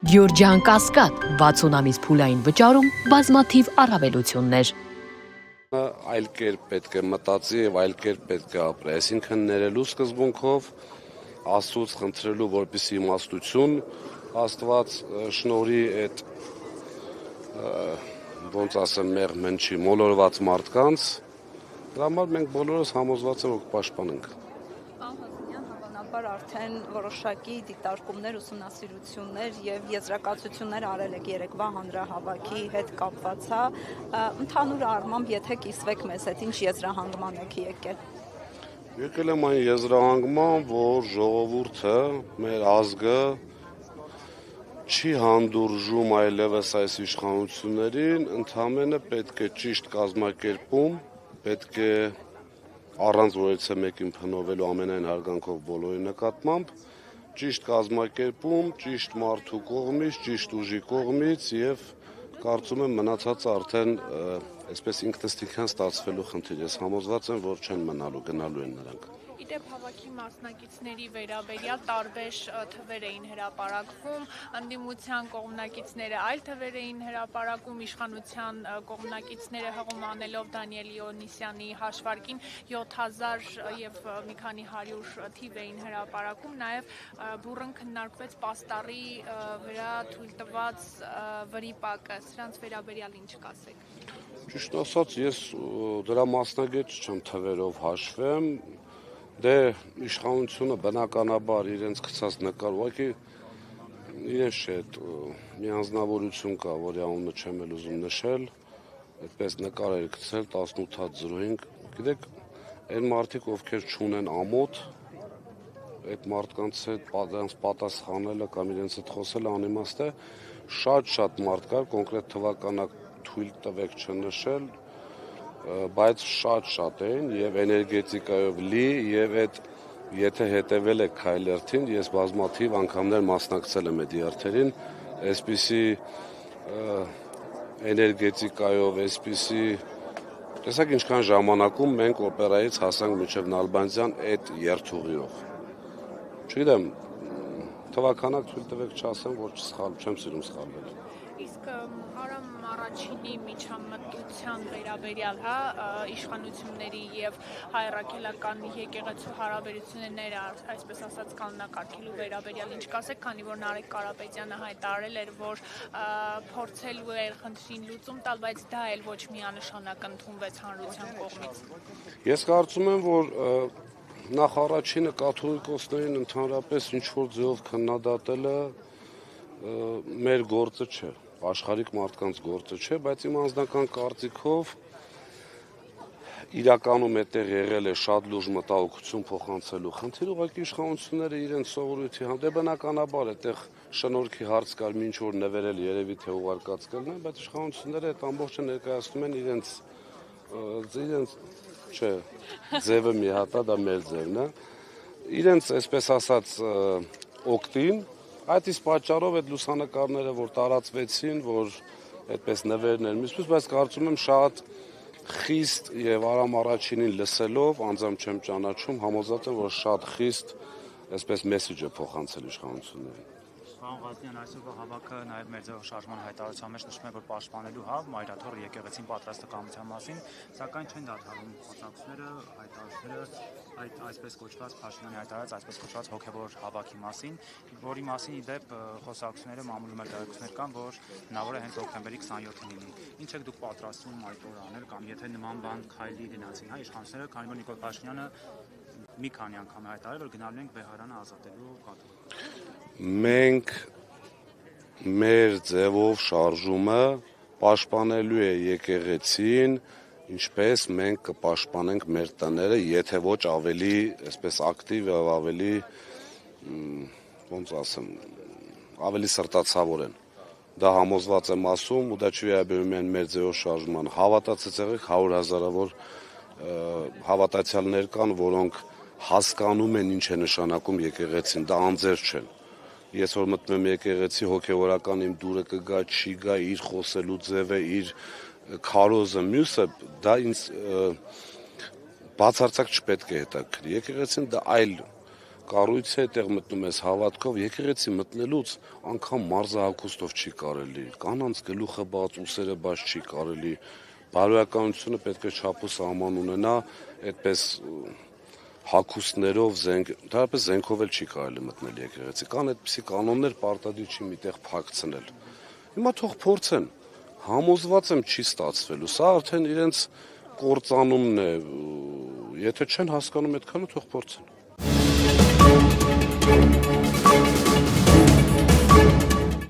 Գյորջյան Կասկադ 60 ամիս փուլային վճարում բազմաթիվ առավելություններ։ Այլ կերպ պետք է մտածի եւ այլ կերպ պետք է ապրի, այսինքն ներելու սկզբունքով Աստծուց խնդրելու, որպեսզի իմաստություն Աստված շնորհի այդ ոնց ասեմ մեղմ հնչի մոլորված մարդկանց, դրա համար մենք բոլորս համոզված ենք, որ կպաշտպանենք։ Արդեն որոշակի դիտարկումներ, ուսումնասիրություններ եւ եզրակացություններ արել եք երեկվա հանրահավաքի հետ կապված, ընդհանուր առմամբ եթե կիսվեք մեզ հետ, ինչ եզրահանգման եք եկել։ Եկել եմ այն եզրահանգման, որ ժողովուրդը, մեր ազգը չի հանդուրժում այլևս այս իշխանություններին, ընդհանրապես պետք է ճիշտ կազմակերպում, պետք է առանց որևէ մեկին փնովելու ամենայն հարգանքով բոլորի նկատմամբ, ճիշտ կազմակերպում, ճիշտ մարդու կողմից, ճիշտ ուժի կողմից եւ կարծում եմ մնացածը արդեն այսպես ինքնըստինքյան ստացվելու խնդիր է։ Ես համոզված եմ, որ չեն մնալու, գնալու են նրանք։ Իդեպ հավաքի մասնակիցների վերաբերյալ տարբեր թվեր էին հրապարակվում, ընդդիմության կողմնակիցները այլ թվեր էին հրապարակում, իշխանության կողմնակիցները հղում անելով Դանիել Իոնիսյանի հաշվարկին 7000 եւ մի քանի 100 թիվ էին հրապարակում, նաեւ բուռն քննարկվեց պաստառի վրա թույլ տված վրիպակը, սրանց վերաբերյալ ինչ կասեք։ Ճիշտ ասած, ես դրա մասնագետ չեմ թվերով հաշվեմ, դե իշխանությունը բնականաբար իրենց գցած նկար, ուղղակի իրենց չէ, մի անձնավորություն կա, որի անունը չեմ էլ ուզում նշել, այդպես նկար էր գցել 18:05, գիտեք, այն մարդիկ, ովքեր չունեն ամոթ, այդ մարդկանց հետ պատասխանելը կամ իրենց հետ խոսելը անիմաստ է, շատ մարդ կար, կոնկրետ թվականակ թույլ տվեք չնշել, բայց շատ էին եւ էներգետիկայով լի եւ այդ եթե հետեւել եք Քայլերթին, ես բազմաթիվ անգամներ մասնակցել եմ այդ երթերին, այսպիսի էներգետիկայով, այսպիսի տեսակ ինչքան ժամանակում մենք օպերայից հասանք մինչև Նալբանդյան այդ երթուղիով։ Չգիտեմ, թվականակ թույլ տվեք չասեմ, որ չեմ սիրում սխալվել։ Իսկ Արամ առաջինի միջամտության վերաբերյալ, իշխանությունների եւ հայրաքելական եկեղեցու հարաբերությունները, այսպես ասած, կանոնակարգելու վերաբերյալ ինչ կասեք, քանի որ Նարեկ Կարապետյանը հայտարարել էր, որ փորձելու էր խնդրին լուծում տալ, բայց դա էլ ոչ միանշանակ ընդունվեց հանրության կողմից։ Ես կարծում եմ, որ նախ առաջինը կաթողիկոսներին ընդհանրապես ինչ-որ ձևով քննադատելը մեր գործը չէ, աշխարհիկ մարդկանց գործը չէ, բայց իմ անձնական կարծիքով իրականում այդտեղ եղել է շատ լուրջ մտահոգություն փոխանցելու խնդիր, ուղղակի իշխանությունները իրենց սովորույթի դե բնականաբար այդտեղ շնորհքի հարց կար, ինչ որ նվերել երևի թե ուղարկած կլինեն, բայց իշխանությունները այդ ամբողջը ներկայացնում են իրենց չէ, ձևը մի հատ է, դա մեր ձևն է, իրենց այսպես ասած օգտին, այդ իսկ պատճառով այդ լուսանկարները, որ տարածվեցին, որ այդպես նվերներ միսուս, բայց կարծում եմ շատ խիստ եւ Արամ առաջինին լսելով, անձամբ չեմ ճանաչում, համոզված եմ, որ շատ խիստ այսպես մեսեջ է փոխանցել իշխանություններին։ Պարոն Ղազնյան, այսօրվա հավաքը նաև մեր ձեռ շարժման հայտարարության մեջ նշում է, որ պաշտպանելու մայրաթոռ եկեղեցին պատրաստակամության մասին, սակայն չեն դադարում խոսակցությունները, հայտարարությունները այսպես կոչված Փաշինյանի հայտարարած այսպես կոչված հոգևոր հավաքի մասին, որի մասին ի դեպ խոսակցությունները մամուլում տեղեկություններ կան, որ հնարավոր է հենց հոկտեմբերի 27-ին լինի։ Ինչ եք դուք պատրաստվում այդ օրը անել կամ եթե նման բան քայլի գնացին, իշխանությունները, քանի որ Նիկոլ Փաշինյանը մի քանի անգամ հայտարարել, որ գնալու ենք Բեհարանը ազատելու կաթողիկոսներին։ Մենք մեր ձևով շարժումը պաշտպանելու է եկեղեցին, ինչպես մենք կպաշտպանենք մեր տները, եթե ոչ ավելի, այսպես ակտիվ եւ ավելի, ոնց ասեմ, ավելի սրտացավոր են։ Դա համոզված եմ ասում, ու դա չի վերաբերում միայն մեր ձևով շարժման։ Հավատացած եղեք 100,000-ավոր հավատացյալներ կան, որոնք հասկանում են ինչ է նշանակում եկեղեցին, դա անձեր չեն։ Ես որ մտնում եմ եկեղեցի, հոգևորական իմ դուրը կգա, չի գա, իր խոսելու ձևը, իր քարոզը, մյուսը, դա ինձ բացարձակ չպետք է հետաքրքրի։ Եկեղեցին դա այլ կառույց է, այդտեղ մտնում ես հավատքով, եկեղեցի մտնելուց անգամ մարզահագուստով չի կարելի, կանանց գլուխը բաց, ուսերը բաց չի կարելի, բարոյականությունը պետք է չափ ու սահման ունենա, այդպես հագուստներով, դարապես զենքով էլ չի կարելի մտնել եկեղեցի, կան այդպիսի կանոններ, պարտադիր չի միտեղ փակցնել։ Հիմա թող փորձեն, համոզված եմ չի ստացվելու, սա արդեն իրենց կործանումն է, եթե չեն հասկանում այդքանը, թող փորձեն։